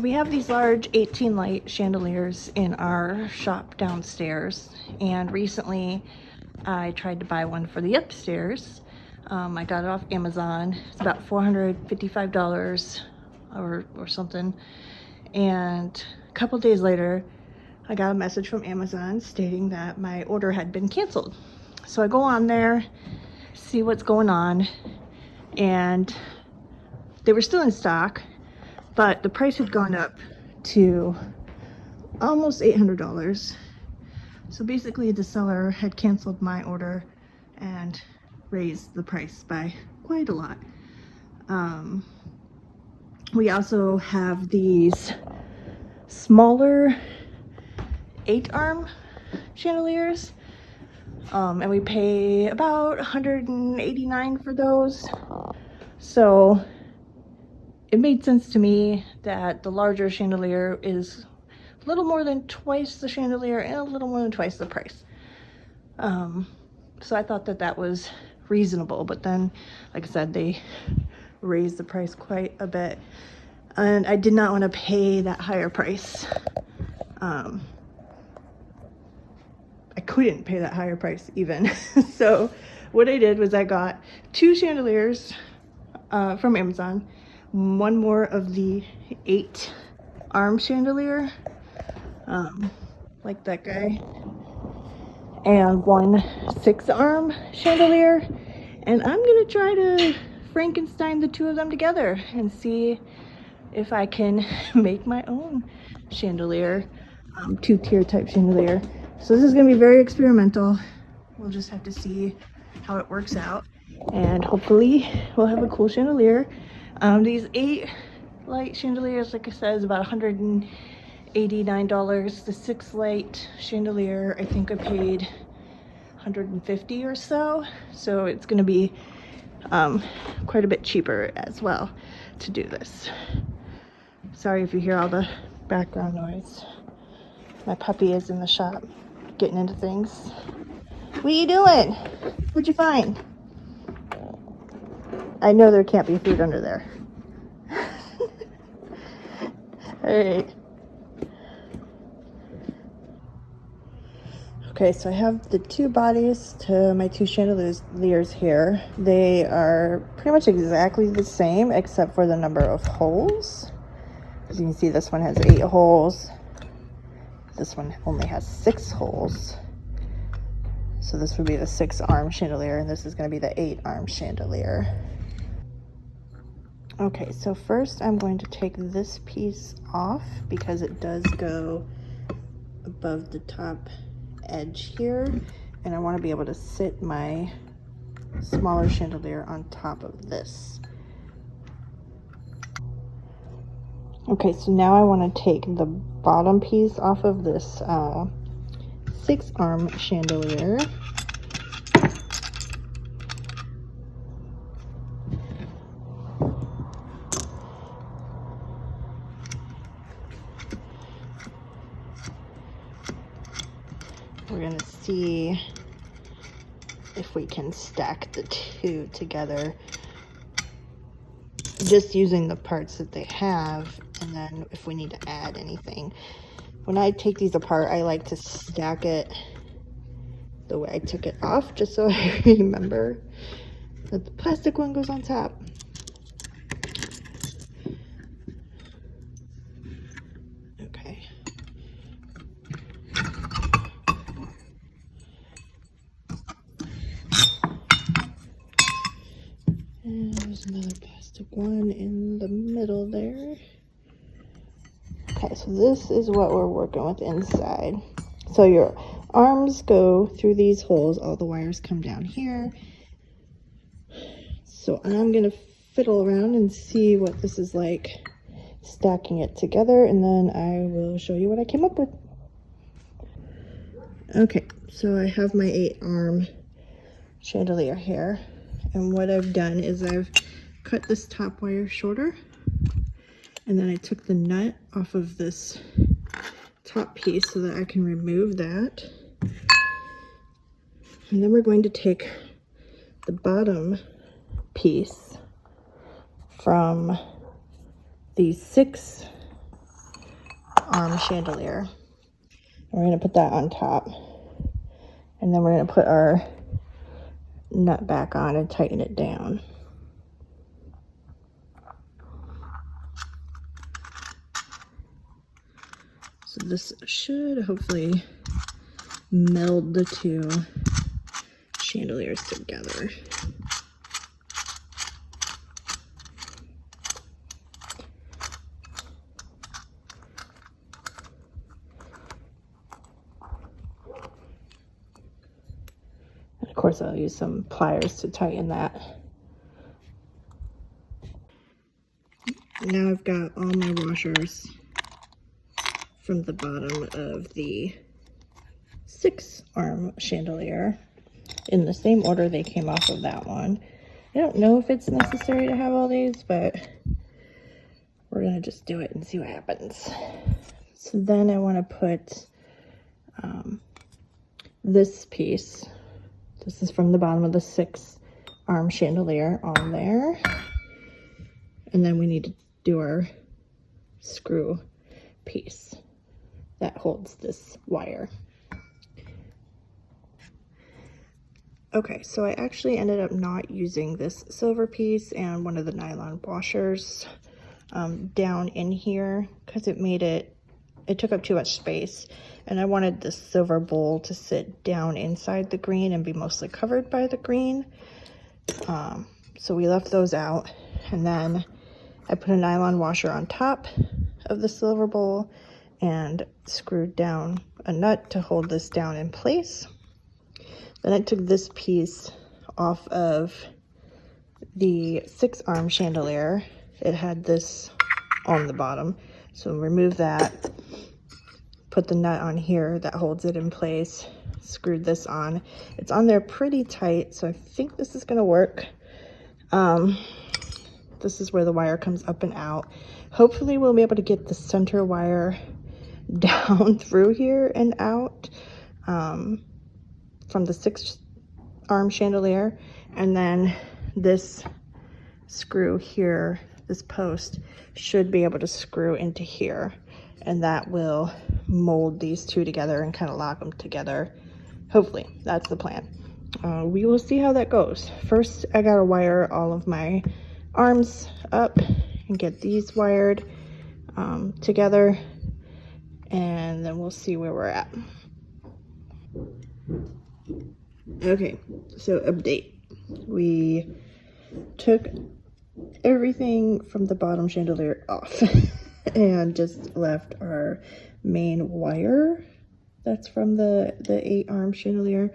So we have these large 18 light chandeliers in our shop downstairs, and recently I tried to buy one for the upstairs. I got it off Amazon. It's about $455 or something. And a couple days later, I got a message from Amazon stating that my order had been canceled. So I go on there, see what's going on, and they were still in stock, but the price had gone up to almost $800. So basically the seller had canceled my order and raised the price by quite a lot. We also have these smaller 8-arm chandeliers, and we pay about $189 for those. So it made sense to me that the larger chandelier is a little more than twice the chandelier and a little more than twice the price. So I thought that that was reasonable, but then, like I said, they raised the price quite a bit, and I did not want to pay that higher price. I couldn't pay that higher price even. So what I did was I got 2 chandeliers from Amazon, one more of the 8-arm chandelier, like that guy, and one 6-arm chandelier, and I'm gonna try to Frankenstein the 2 of them together and see if I can make my own chandelier, 2-tier type chandelier. So this is gonna be very experimental. We'll just have to see how it works out, and hopefully we'll have a cool chandelier. These 8 light chandeliers, like I said, is about $189. The 6 light chandelier, I think I paid $150 or so. So it's gonna be quite a bit cheaper as well to do this. Sorry if you hear all the background noise. My puppy is in the shop getting into things. What are you doing? What'd you find? I know there can't be food under there. Alright. Okay, so I have the 2 bodies to my 2 chandeliers here. They are pretty much exactly the same except for the number of holes. As you can see, this one has 8 holes. This one only has 6 holes. So this would be the 6-arm chandelier, and this is going to be the 8-arm chandelier. Okay, so first I'm going to take this piece off because it does go above the top edge here, and I want to be able to sit my smaller chandelier on top of this. Okay, so now I want to take the bottom piece off of this 6-arm chandelier. We're going to see if we can stack the 2 together just using the parts that they have, and then if we need to add anything. When I take these apart, I like to stack it the way I took it off, just so I remember that the plastic one goes on top. Okay. And there's another plastic one in the middle there. Okay, so this is what we're working with inside. So your arms go through these holes, all the wires come down here. So I'm gonna fiddle around and see what this is like stacking it together, and then I will show you what I came up with. Okay, so I have my 8-arm chandelier here, and what I've done is I've cut this top wire shorter, and then I took the nut off of this top piece so that I can remove that. And then we're going to take the bottom piece from the 6 arm chandelier. We're going to put that on top. And then we're going to put our nut back on and tighten it down. So this should hopefully meld the two chandeliers together. And of course I'll use some pliers to tighten that. Now I've got all my washers from the bottom of the 6-arm chandelier in the same order they came off of that one. I don't know if it's necessary to have all these, but we're gonna just do it and see what happens. So then I want to put this piece. This is from the bottom of the 6-arm chandelier on there. And then we need to do our screw piece that holds this wire. Okay, so I actually ended up not using this silver piece and one of the nylon washers down in here because it took up too much space, and I wanted this silver bowl to sit down inside the green and be mostly covered by the green. So we left those out, and then I put a nylon washer on top of the silver bowl and screwed down a nut to hold this down in place. Then I took this piece off of the 6-arm chandelier. It had this on the bottom, so remove that, put the nut on here that holds it in place, screwed this on. It's on there pretty tight, so I think this is gonna work. This is where the wire comes up and out. Hopefully we'll be able to get the center wire down through here and out from the 6-arm chandelier, and then this screw here, this post, should be able to screw into here, and that will mold these two together and kind of lock them together. Hopefully, that's the plan. We will see how that goes. First, I gotta wire all of my arms up and get these wired together, and then we'll see where we're at. Okay, so update. We took everything from the bottom chandelier off and just left our main wire that's from the 8-arm chandelier.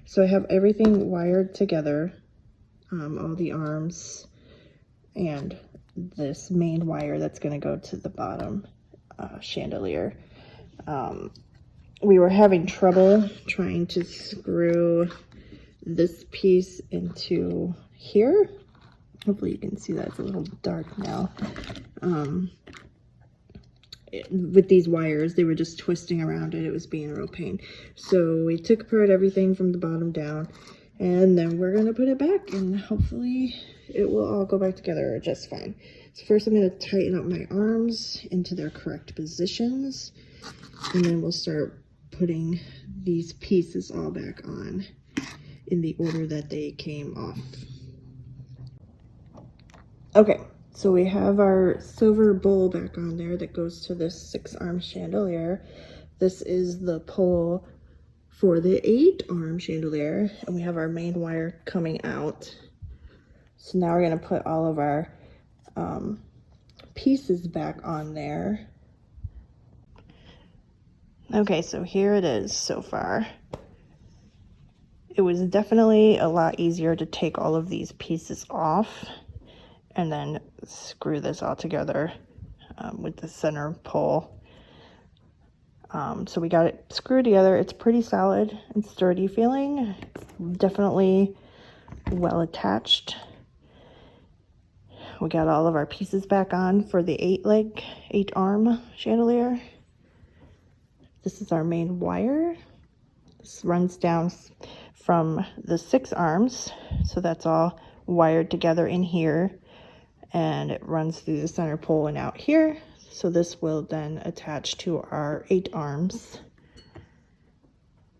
So I have everything wired together, all the arms and this main wire that's going to go to the bottom chandelier. We were having trouble trying to screw this piece into here. Hopefully you can see that. It's a little dark now. With these wires, they were just twisting around it. It was being a real pain. So we took apart everything from the bottom down, and then we're going to put it back, and hopefully it will all go back together just fine. So first I'm going to tighten up my arms into their correct positions, and then we'll start putting these pieces all back on in the order that they came off. Okay, so we have our silver bowl back on there that goes to this 6-arm chandelier. This is the pole for the 8-arm chandelier, and we have our main wire coming out. So now we're going to put all of our pieces back on there. Okay, so here it is so far. It was definitely a lot easier to take all of these pieces off and then screw this all together with the center pole. So we got it screwed together. It's pretty solid and sturdy feeling. It's definitely well attached. We got all of our pieces back on for the 8-arm chandelier. This is our main wire. This runs down from the 6 arms, so that's all wired together in here, and it runs through the center pole and out here. So this will then attach to our 8 arms.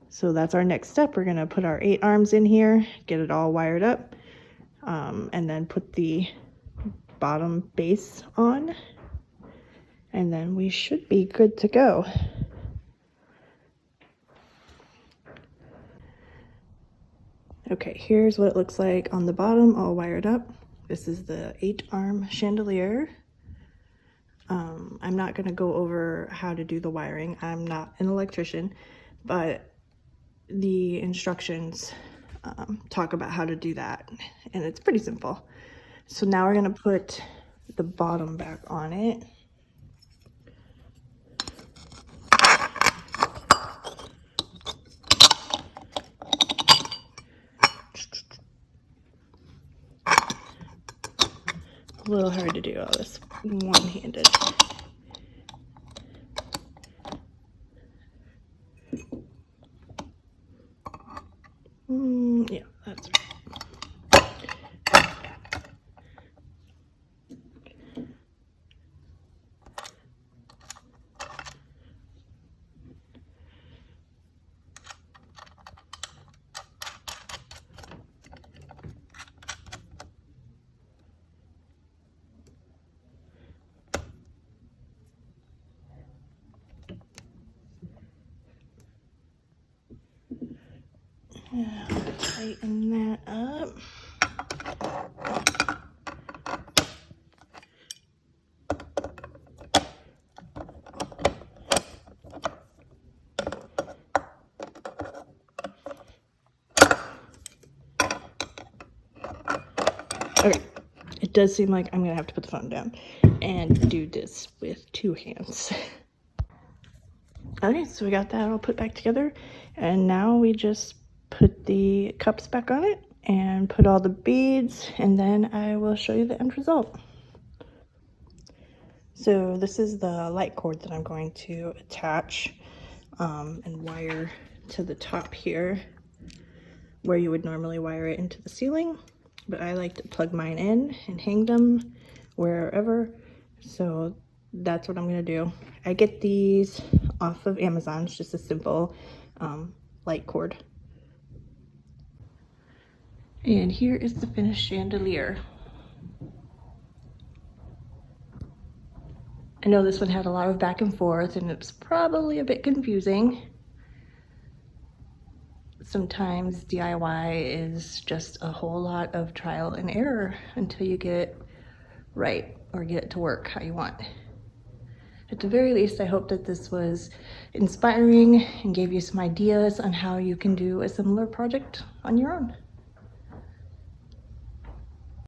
So that's our next step. We're gonna put our 8 arms in here, get it all wired up, and then put the bottom base on, and then we should be good to go. Okay, here's what it looks like on the bottom, all wired up. This is the 8-arm chandelier. I'm not going to go over how to do the wiring. I'm not an electrician, but the instructions talk about how to do that, and it's pretty simple. So now we're going to put the bottom back on it. A little hard to do all this one-handed. Yeah, that's right. Tighten that up. Okay, it does seem like I'm gonna have to put the phone down and do this with 2 hands. Okay, so we got that all put back together, and now we just put the cups back on it and put all the beads, and then I will show you the end result. So this is the light cord that I'm going to attach and wire to the top here, where you would normally wire it into the ceiling, but I like to plug mine in and hang them wherever. So that's what I'm gonna do. I get these off of Amazon. It's just a simple light cord. And here is the finished chandelier. I know this one had a lot of back and forth, and it's probably a bit confusing. Sometimes DIY is just a whole lot of trial and error until you get it right or get it to work how you want. At the very least, I hope that this was inspiring and gave you some ideas on how you can do a similar project on your own.